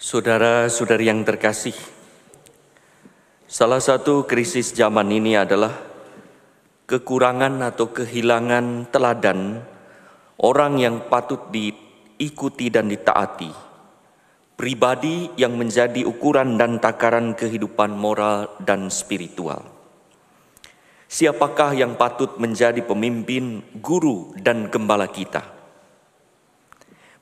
Saudara-saudari yang terkasih, salah satu krisis zaman ini adalah kekurangan atau kehilangan teladan orang yang patut diikuti dan ditaati, pribadi yang menjadi ukuran dan takaran kehidupan moral dan spiritual. Siapakah yang patut menjadi pemimpin, guru, dan gembala kita?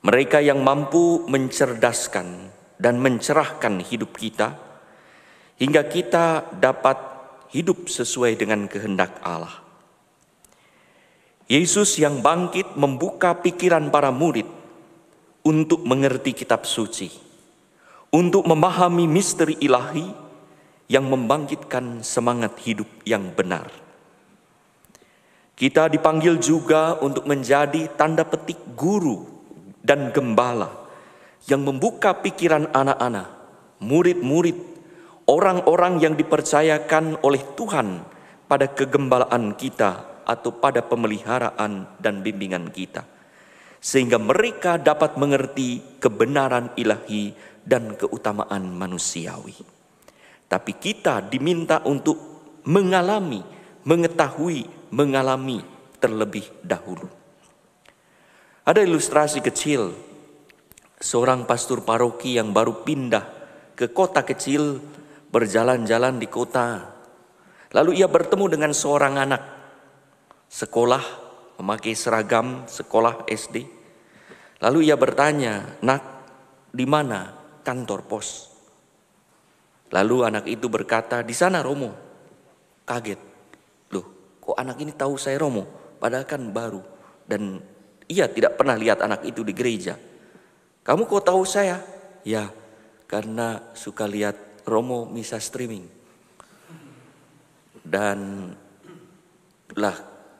Mereka yang mampu mencerdaskan dan mencerahkan hidup kita, hingga kita dapat hidup sesuai dengan kehendak Allah. Yesus yang bangkit membuka pikiran para murid untuk mengerti kitab suci, untuk memahami misteri ilahi yang membangkitkan semangat hidup yang benar. Kita dipanggil juga untuk menjadi tanda petik guru dan gembala yang membuka pikiran anak-anak, murid-murid, orang-orang yang dipercayakan oleh Tuhan pada kegembalaan kita atau pada pemeliharaan dan bimbingan kita, sehingga mereka dapat mengerti kebenaran ilahi dan keutamaan manusiawi. Tapi kita diminta untuk mengalami terlebih dahulu. Ada ilustrasi kecil, seorang pastor paroki yang baru pindah ke kota kecil, berjalan-jalan di kota. Lalu ia bertemu dengan seorang anak sekolah, memakai seragam sekolah SD. Lalu ia bertanya, "Nak, di mana kantor pos?" Lalu anak itu berkata, "Di sana, Romo." Kaget. Loh, kok anak ini tahu saya Romo? Padahal kan baru. Dan ia tidak pernah lihat anak itu di gereja. "Kamu kok tahu saya?" "Ya, karena suka lihat Romo misa streaming." Dan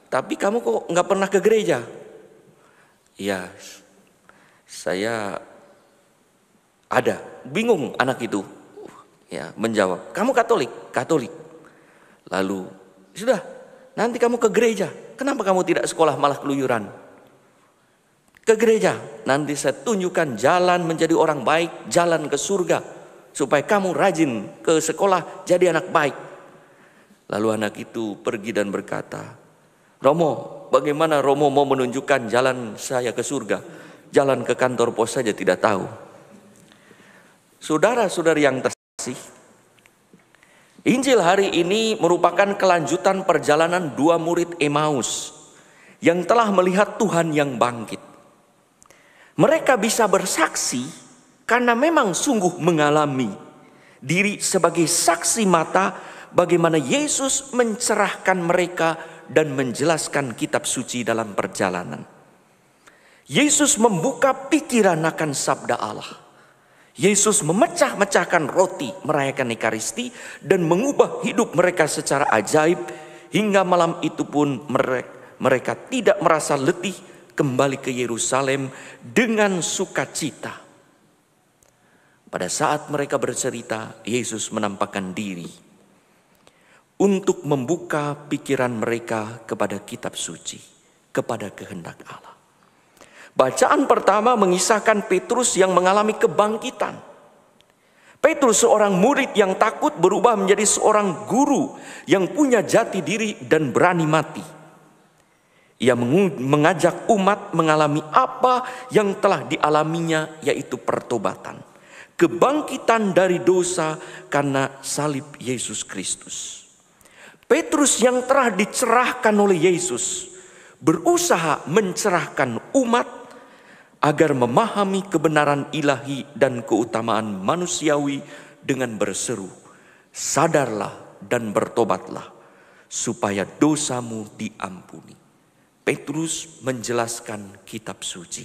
tapi kamu kok nggak pernah ke gereja?" "Ya, saya ada." Bingung anak itu. Ya, menjawab, "Kamu Katolik?" "Katolik." Lalu, "Sudah, nanti kamu ke gereja. Kenapa kamu tidak sekolah malah keluyuran?" "Ke gereja, nanti saya tunjukkan jalan menjadi orang baik, jalan ke surga, supaya kamu rajin ke sekolah jadi anak baik." Lalu anak itu pergi dan berkata, "Romo, bagaimana Romo mau menunjukkan jalan saya ke surga? Jalan ke kantor pos saja tidak tahu." Saudara-saudari yang terkasih, Injil hari ini merupakan kelanjutan perjalanan dua murid Emmaus yang telah melihat Tuhan yang bangkit. Mereka bisa bersaksi karena memang sungguh mengalami diri sebagai saksi mata bagaimana Yesus mencerahkan mereka dan menjelaskan kitab suci dalam perjalanan. Yesus membuka pikiran akan sabda Allah. Yesus memecah-mecahkan roti, merayakan Ekaristi, dan mengubah hidup mereka secara ajaib, hingga malam itu pun mereka tidak merasa letih kembali ke Yerusalem dengan sukacita. Pada saat mereka bercerita, Yesus menampakkan diri untuk membuka pikiran mereka kepada kitab suci, kepada kehendak Allah. Bacaan pertama mengisahkan Petrus yang mengalami kebangkitan. Petrus, seorang murid yang takut, berubah menjadi seorang guru yang punya jati diri dan berani mati. Ia mengajak umat mengalami apa yang telah dialaminya, yaitu pertobatan, kebangkitan dari dosa karena salib Yesus Kristus. Petrus yang telah dicerahkan oleh Yesus berusaha mencerahkan umat agar memahami kebenaran ilahi dan keutamaan manusiawi dengan berseru, "Sadarlah dan bertobatlah supaya dosamu diampuni." Petrus menjelaskan kitab suci.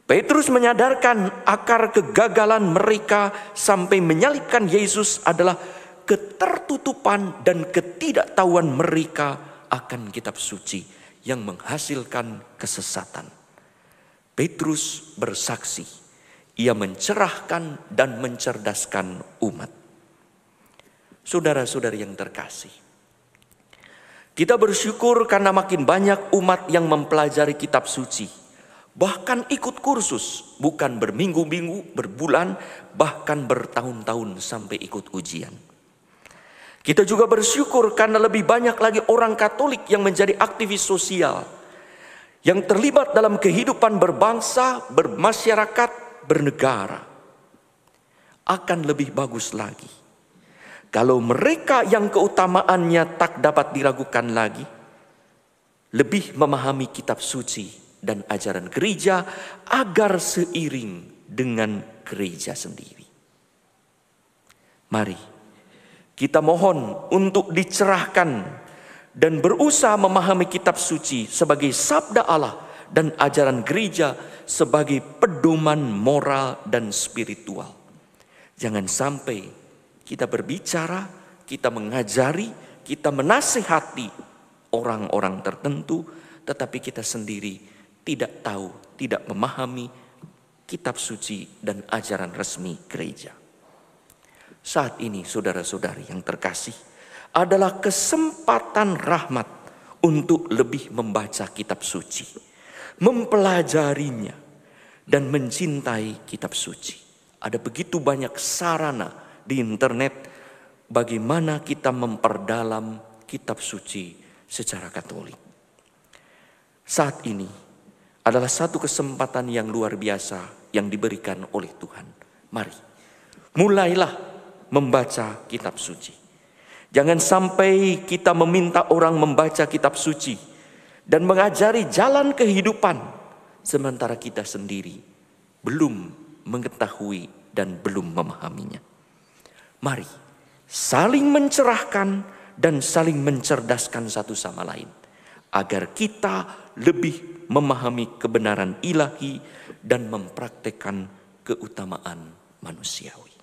Petrus menyadarkan akar kegagalan mereka sampai menyalibkan Yesus adalah ketertutupan dan ketidaktahuan mereka akan kitab suci yang menghasilkan kesesatan. Petrus bersaksi, ia mencerahkan dan mencerdaskan umat. Saudara-saudari yang terkasih, kita bersyukur karena makin banyak umat yang mempelajari kitab suci, Bahkan ikut kursus, bukan berminggu-minggu, berbulan, bahkan bertahun-tahun sampai ikut ujian. Kita juga bersyukur karena lebih banyak lagi orang Katolik yang menjadi aktivis sosial, yang terlibat dalam kehidupan berbangsa, bermasyarakat, bernegara. Akan lebih bagus lagi kalau mereka yang keutamaannya tak dapat diragukan lagi, lebih memahami kitab suci dan ajaran gereja agar seiring dengan gereja sendiri. Mari kita mohon untuk dicerahkan dan berusaha memahami kitab suci sebagai sabda Allah dan ajaran gereja sebagai pedoman moral dan spiritual. Jangan sampai kita berbicara, kita mengajari, kita menasihati orang-orang tertentu, tetapi kita sendiri tidak tahu, tidak memahami kitab suci dan ajaran resmi gereja. Saat ini saudara-saudari yang terkasih, adalah kesempatan rahmat untuk lebih membaca kitab suci, mempelajarinya, dan mencintai kitab suci. Ada begitu banyak sarana di internet bagaimana kita memperdalam kitab suci secara Katolik. Saat ini adalah satu kesempatan yang luar biasa yang diberikan oleh Tuhan. Mari, mulailah membaca kitab suci. Jangan sampai kita meminta orang membaca kitab suci dan mengajari jalan kehidupan, sementara kita sendiri belum mengetahui dan belum memahaminya. Mari saling mencerahkan dan saling mencerdaskan satu sama lain, agar kita lebih memahami kebenaran ilahi dan mempraktekkan keutamaan manusiawi.